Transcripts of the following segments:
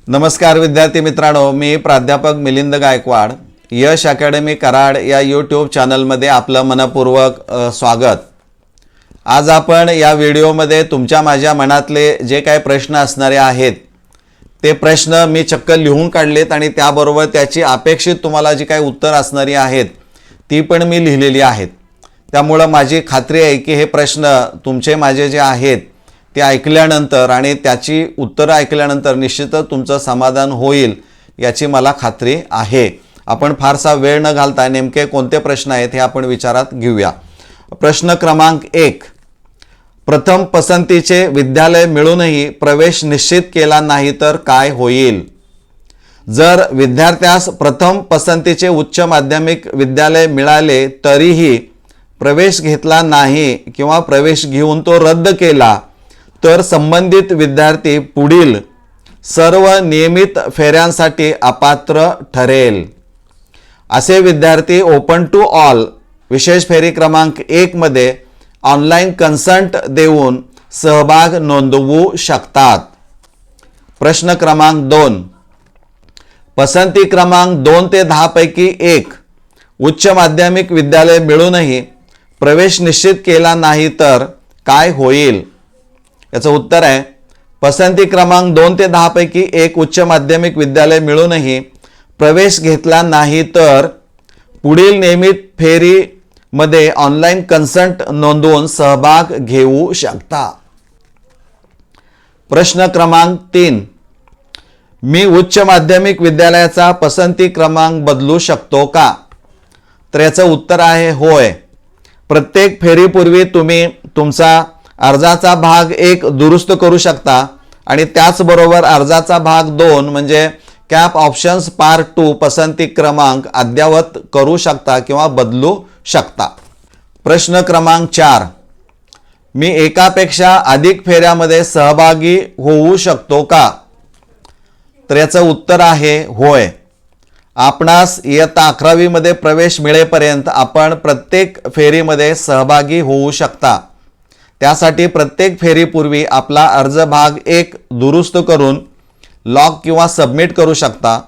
नमस्कार विद्यार्थी मित्रांनो, मी प्राध्यापक मिलिंद गायकवाड, यश अकॅडमी कराड या यूट्यूब चॅनलमध्ये आपलं मनपूर्वक स्वागत। आज आपण या व्हिडिओमध्ये तुमच्या माझ्या मनातले जे काही प्रश्न असणारे आहेत ते प्रश्न मी चक्क लिहून काढलेत आणि त्याबरोबर त्याची अपेक्षित तुम्हाला जी काही उत्तर असणारी आहेत ती पण मी लिहिलेली आहेत। त्यामुळे माझी खात्री आहे की हे प्रश्न तुमचे माझे जे आहेत ते ऐकल्यानंतर आणि त्याची उत्तरं ऐकल्यानंतर निश्चितच तुमचं समाधान होईल याची मला खात्री आहे। आपण फारसा वेळ न घालता नेमके कोणते प्रश्न आहेत हे आपण विचारात घेऊया। प्रश्न क्रमांक 1, प्रथम पसंतीचे विद्यालय मिळूनही प्रवेश निश्चित केला नाही तर काय होईल? जर विद्यार्थ्यास प्रथम पसंतीचे उच्च माध्यमिक विद्यालय मिळाले तरीही प्रवेश घेतला नाही किंवा प्रवेश घेऊन तो रद्द केला तर संबंधित विद्यार्थी पुढील सर्व नियमित फेऱ्यांसाठी अपात्र ठरेल। असे विद्यार्थी ओपन टू ऑल विशेष फेरी क्रमांक 1 मध्ये ऑनलाईन कन्संट देऊन सहभाग नोंदवू शकतात। प्रश्न क्रमांक 2, पसंती क्रमांक 2 ते 10 पैकी एक उच्च माध्यमिक विद्यालय मिळूनही प्रवेश निश्चित केला नाही तर काय होईल? याचं उत्तर आहे पसंती क्रमांक 2 ते 10 पैकी एक उच्च माध्यमिक विद्यालय मिळूनही प्रवेश घेतला नाही तर पुढील नियमित फेरीमध्ये ऑनलाईन कन्संट नोंदवून सहभाग घेऊ शकता। प्रश्न क्रमांक 3, मी उच्च माध्यमिक विद्यालयाचा पसंती क्रमांक बदलू शकतो का? तर याचं उत्तर आहे होय। प्रत्येक फेरीपूर्वी तुम्ही तुमचा अर्जाचा भाग 1 दुरुस्त करू शकता आणि त्याचबरोबर अर्जाचा भाग 2 म्हणजे कॅप ऑप्शन्स पार्ट 2 पसंती क्रमांक अद्यावत करू शकता किंवा बदलू शकता। प्रश्न क्रमांक 4, मी एकापेक्षा अधिक फेऱ्यामध्ये सहभागी होऊ शकतो का? तर याचं उत्तर आहे होय। आपणास इयत्ता 11वी मध्ये प्रवेश मिळेपर्यंत आपण प्रत्येक फेरीमध्ये सहभागी होऊ शकता। त्यासाठी प्रत्येक फेरीपूर्वी आपला अर्ज भाग 1 दुरुस्त करून लॉक किंवा सबमिट करू शकता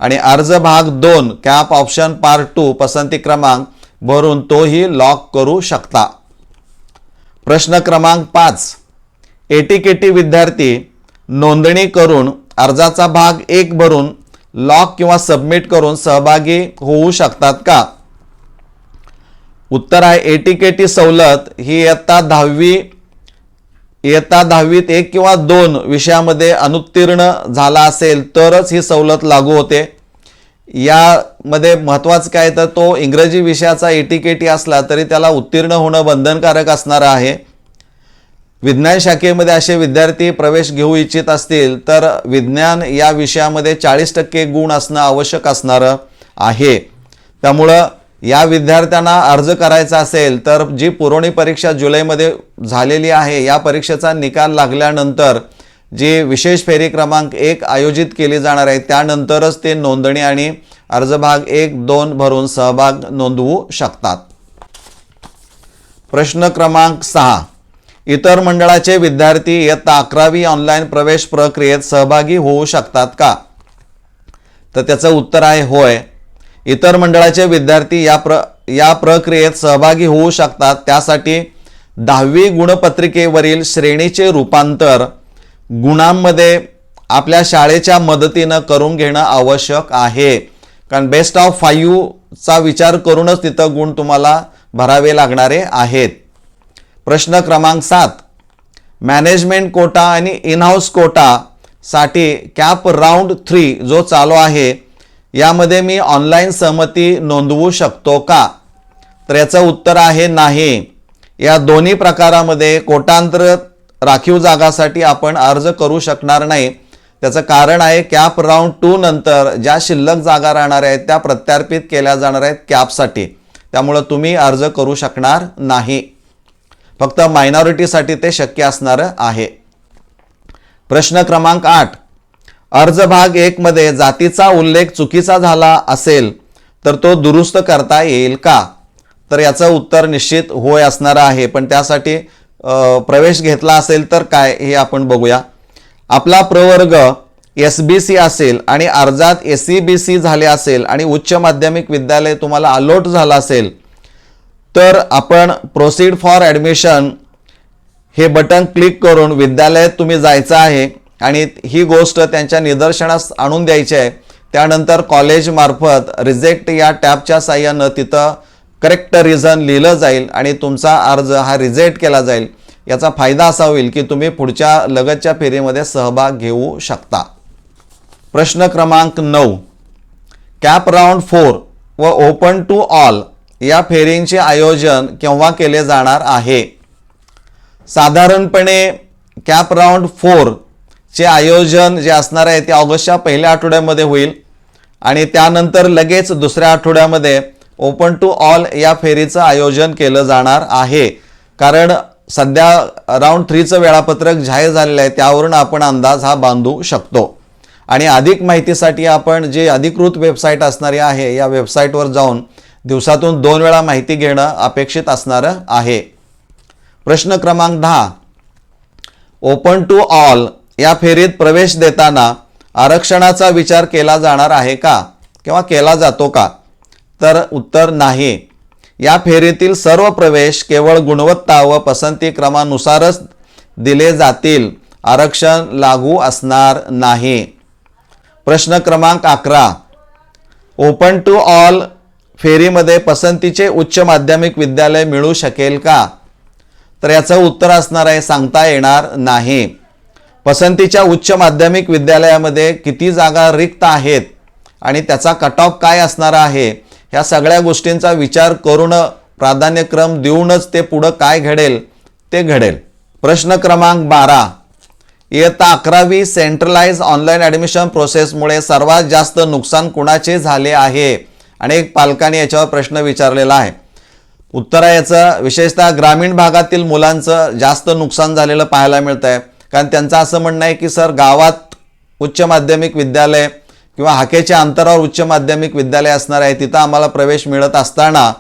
आणि अर्ज भाग 2 कॅप ऑप्शन पार्ट 2 पसंती क्रमांक भरून तोही लॉक करू शकता। प्रश्न क्रमांक 5, एटीकेटी विद्यार्थी नोंदणी करून अर्जाचा भाग 1 भरून लॉक किंवा सबमिट करून सहभागी होऊ शकतात का? उत्तर आहे एटीकेटी सवलत ही इयत्ता 10वीत 1 किंवा 2 विषयामध्ये अनुत्तीर्ण झाला असेल तरच ही सवलत लागू होते। यामध्ये महत्त्वाचं काय तर तो इंग्रजी विषयाचा एटीकेटी असला तरी त्याला उत्तीर्ण होणं बंधनकारक असणार आहे। विज्ञान शाखेमध्ये असे विद्यार्थी प्रवेश घेऊ इच्छित असतील तर विज्ञान या विषयामध्ये 40% गुण असणं आवश्यक असणार आहे। त्यामुळं या विद्यार्थ्यांना अर्ज करायचा असेल तर जी पुरवणी परीक्षा जुलैमध्ये झालेली आहे या परीक्षेचा निकाल लागल्यानंतर जी विशेष फेरी क्रमांक 1 आयोजित केली जाणार आहे त्यानंतरच ते नोंदणी आणि अर्ज भाग 1, 2 भरून सहभाग नोंदवू शकतात। प्रश्न क्रमांक 6, इतर मंडळाचे विद्यार्थी इयत्ता 11वी ऑनलाईन प्रवेश प्रक्रियेत सहभागी होऊ शकतात का? तर त्याचं उत्तर आहे होय। इतर मंडळाचे विद्यार्थी या प्रक्रियेत सहभागी होऊ शकतात। त्यासाठी 10वी गुणपत्रिकेवरील श्रेणीचे रूपांतर गुणांमध्ये आपल्या शाळेच्या मदतीनं करून घेणं आवश्यक आहे। कारण बेस्ट ऑफ 5चा विचार करूनच तिथं गुण तुम्हाला भरावे लागणारे आहेत। प्रश्न क्रमांक 7, मॅनेजमेंट कोटा आणि इन हाऊस कोटा साठी कॅप राऊंड 3 जो चालू आहे यामध्ये मी ऑनलाईन सहमती नोंदवू शकतो का? तर याचं उत्तर आहे नाही। या दोन्ही प्रकारामध्ये कोटांतर्गत राखीव जागासाठी आपण अर्ज करू शकणार नाही। त्याचं कारण आहे कॅप राऊंड 2 नंतर ज्या शिल्लक जागा राहणार आहेत त्या प्रत्यार्पित केल्या जाणार आहेत कॅपसाठी। त्यामुळे तुम्ही अर्ज करू शकणार नाही। फक्त मायनॉरिटीसाठी ते शक्य असणार आहे। प्रश्न क्रमांक 8, अर्ज भाग 1 मध्ये जातीचा उल्लेख चुकीचा झाला असेल तर तो दुरुस्त करता येईल का? तर याचं उत्तर निश्चित होय असणार आहे। पण त्यासाठी प्रवेश घेतला असेल तर काय हे आपण बघूया। आपला प्रवर्ग SBC असेल आणि अर्जात SEBC झाले असेल आणि उच्च माध्यमिक विद्यालय तुम्हाला अलॉट झालं असेल तर आपण प्रोसीड फॉर ॲडमिशन हे बटन क्लिक करून विद्यालयात तुम्ही जायचं आहे आणि ही गोष्ट त्यांच्या निदर्शनास आणून द्यायची आहे. त्यानंतर कॉलेजमार्फत रिजेक्ट या टॅबच्या साहाय्यानं तिथं करेक्ट रिझन लिहिलं जाईल आणि तुमचा अर्ज हा रिजेक्ट केला जाईल. याचा फायदा असा होईल की तुम्ही पुढच्या लगतच्या फेरीमध्ये सहभाग घेऊ शकता. प्रश्न क्रमांक 9, कॅप राऊंड 4 व ओपन टू ऑल या फेरींचे आयोजन केव्हा केले जाणार आहे? साधारणपणे कॅप राऊंड 4 चे आयोजन जे असणार आहे ते ऑगस्टच्या पहिल्या आठवड्यामध्ये होईल आणि त्यानंतर लगेच दुसऱ्या आठवड्यामध्ये ओपन टू ऑल या फेरीचं आयोजन केलं जाणार आहे. कारण सध्या राऊंड 3चं वेळापत्रक जाहीर झालेलं आहे, त्यावरून आपण अंदाज हा बांधू शकतो. आणि अधिक माहितीसाठी आपण जे अधिकृत वेबसाईट असणारी आहे या वेबसाईटवर जाऊन दिवसातून 2 वेळा माहिती घेणं अपेक्षित असणार आहे. प्रश्न क्रमांक 10, ओपन टू ऑल या फेरीत प्रवेश देताना आरक्षणाचा विचार केला जाणार आहे का किंवा केला जातो का? तर उत्तर नाही. या फेरीतील सर्व प्रवेश केवळ गुणवत्ता व पसंती क्रमानुसारच दिले जातील. आरक्षण लागू असणार नाही. प्रश्न क्रमांक 11, ओपन टू ऑल फेरीमध्ये पसंतीचे उच्च माध्यमिक विद्यालय मिळू शकेल का? तर याचं उत्तर असणार आहे सांगता येणार नाही. पसंतीच्या उच्च माध्यमिक विद्यालयामध्ये किती जागा रिक्त आहेत आणि त्याचा कट ऑफ काय असणार आहे ह्या सगळ्या गोष्टींचा विचार करून प्राधान्यक्रम देऊनच ते पुढं काय घडेल ते घडेल. प्रश्न क्रमांक 12, इयत्ता 11वी सेंट्रलाइज ऑनलाईन ॲडमिशन प्रोसेसमुळे सर्वात जास्त नुकसान कुणाचे झाले आहे? अनेक पालकांनी याच्यावर प्रश्न विचारलेला आहे. उत्तर आहे याचं विशेषतः ग्रामीण भागातील मुलांचं जास्त नुकसान झालेलं पाहायला मिळतं आहे. कारण त्यांचं असं म्हणणं आहे की सर गावात उच्च माध्यमिक विद्यालय किंवा हाकेच्या अंतरावर उच्च माध्यमिक विद्यालय असणार आहे, तिथं आम्हाला प्रवेश मिळत असताना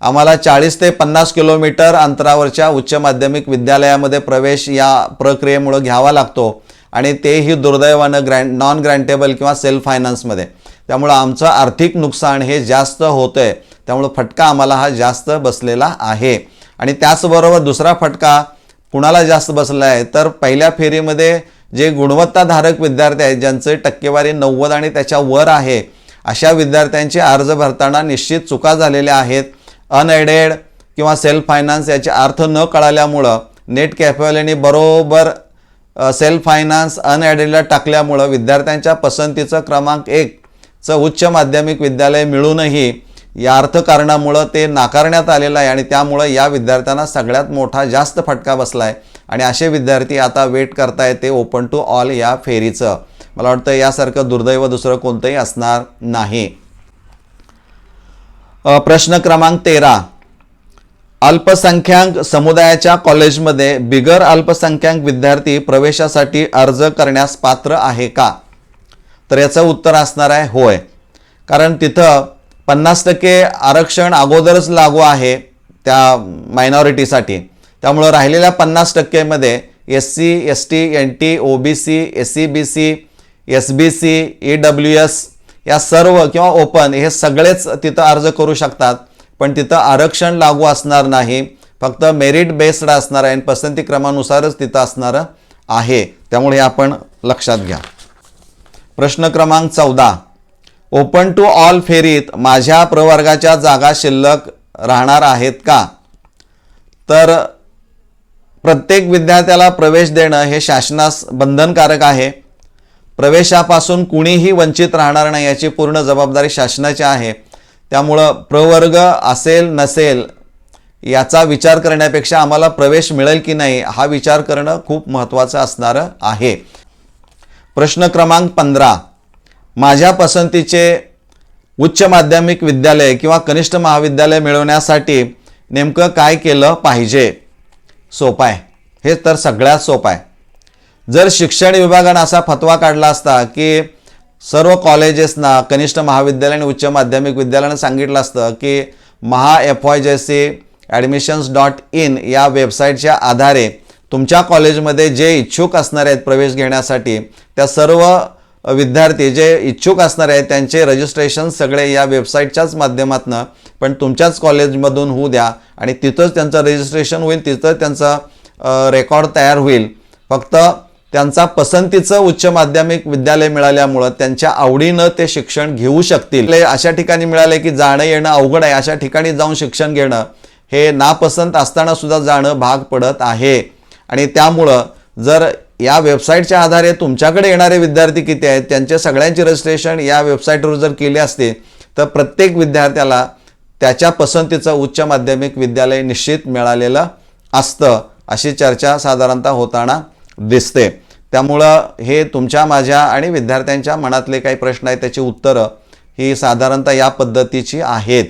आम्हाला 40 ते 50 किलोमीटर अंतरावरच्या उच्च माध्यमिक विद्यालयामध्ये प्रवेश या प्रक्रियेमुळे घ्यावा लागतो आणि तेही दुर्दैवानं नॉन ग्रँटेबल किंवा सेल्फ फायनान्समध्ये. त्यामुळं आमचं आर्थिक नुकसान हे जास्त होतं आहे. त्यामुळं फटका आम्हाला हा जास्त बसलेला आहे. आणि त्याचबरोबर दुसरा फटका कुणाला जास्त बसला आहे तर पहिल्या फेरीमध्ये जे गुणवत्ताधारक विद्यार्थी आहेत ज्यांचे टक्केवारी 90 आणि त्याच्या वर आहे अशा विद्यार्थ्यांचे अर्ज भरताना निश्चित चुका झालेल्या आहेत. अनएडेड किंवा सेल्फ फायनान्स याचे अर्थ न कळाल्यामुळं नेट कॅफेवाल्यांनी बरोबर सेल्फ फायनान्स अनएडेडला टाकल्यामुळं विद्यार्थ्यांच्या पसंतीचं क्रमांक 1चं उच्च माध्यमिक विद्यालय मिळूनही या अर्थकारणामुळं ते नाकारण्यात आलेलं आहे आणि त्यामुळं या विद्यार्थ्यांना सगळ्यात मोठा जास्त फटका बसला आहे आणि असे विद्यार्थी आता वेट करतायत ते ओपन टू ऑल या फेरीचं. मला वाटतं यासारखं दुर्दैव दुसरं कोणतंही असणार नाही. प्रश्न क्रमांक 13, अल्पसंख्याक समुदायाच्या कॉलेजमध्ये बिगर अल्पसंख्याक विद्यार्थी प्रवेशासाठी अर्ज करण्यास पात्र आहे का? तर याचं उत्तर असणार आहे होय. कारण तिथं 50% आरक्षण अगोदरच लागू आहे त्या मायनॉरिटीसाठी. त्यामुळं राहिलेल्या 50%मध्ये SC, ST, NT, OBC, SEBC, SBC, EWS या सर्व किंवा ओपन हे सगळेच तिथं अर्ज करू शकतात. पण तिथं आरक्षण लागू असणार नाही, फक्त मेरिट बेस्ड असणार आहे आणि पसंती क्रमानुसारच तिथं असणार आहे. त्यामुळे आपण लक्षात घ्या. प्रश्न क्रमांक 14, ओपन टू ऑल फेरीत माझ्या प्रवर्गाच्या जागा शिल्लक राहणार आहेत का? तर प्रत्येक विद्यार्थ्याला प्रवेश देणं हे शासनास बंधनकारक आहे. प्रवेशापासून कुणीही वंचित राहणार नाही याची पूर्ण जबाबदारी शासनाची आहे. त्यामुळं प्रवर्ग असेल नसेल याचा विचार करण्यापेक्षा आम्हाला प्रवेश मिळेल की नाही हा विचार करणं खूप महत्त्वाचं असणार आहे. प्रश्न क्रमांक 15, माझ्या पसंतीचे उच्च माध्यमिक विद्यालय किंवा कनिष्ठ महाविद्यालय मिळवण्यासाठी नेमकं काय केलं पाहिजे? सोपं आहे, हे तर सगळ्यात सोपं आहे. जर शिक्षण विभागानं असा फतवा काढला असता की सर्व कॉलेजेसना कनिष्ठ महाविद्यालय आणि उच्च माध्यमिक विद्यालयानं सांगितलं असतं की MahaFYJCAdmissions.in या वेबसाईटच्या आधारे तुमच्या कॉलेजमध्ये जे इच्छुक असणार आहेत प्रवेश घेण्यासाठी त्या सर्व विद्यार्थी जे इच्छुक असणार आहेत त्यांचे रजिस्ट्रेशन सगळे या वेबसाईटच्याच माध्यमातून पण तुमच्याच कॉलेजमधून होऊ द्या आणि तिथंच त्यांचं रजिस्ट्रेशन होईल, तिथं त्यांचा रेकॉर्ड तयार होईल. फक्त त्यांचा पसंतीचं उच्च माध्यमिक विद्यालय मिळाल्यामुळं त्यांच्या आवडीनं ते शिक्षण घेऊ शकतील. अशा ठिकाणी मिळाले की जाणं येणं अवघड आहे, अशा ठिकाणी जाऊन शिक्षण घेणं हे नापसंत असताना सुद्धा जाणं भाग पडत आहे. आणि त्यामुळं जर या वेबसाईटच्या आधारे तुमच्याकडे येणारे विद्यार्थी किती आहेत त्यांचे सगळ्यांचे रजिस्ट्रेशन या वेबसाईटवर जर केले असते तर प्रत्येक विद्यार्थ्याला त्याच्या पसंतीचं उच्च माध्यमिक विद्यालय निश्चित मिळालेलं असतं, अशी चर्चा साधारणतः होताना दिसते. त्यामुळं हे तुमच्या माझ्या आणि विद्यार्थ्यांच्या मनातले काही प्रश्न आहेत त्याची उत्तरं ही साधारणतः या पद्धतीची आहेत.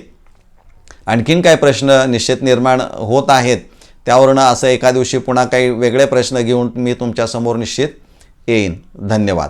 आणखीन काही प्रश्न निश्चित निर्माण होत आहेत त्यावरनं असं एका दिवशी पुन्हा काही वेगळे प्रश्न घेऊन मी तुमच्यासमोर निश्चित येईन. धन्यवाद.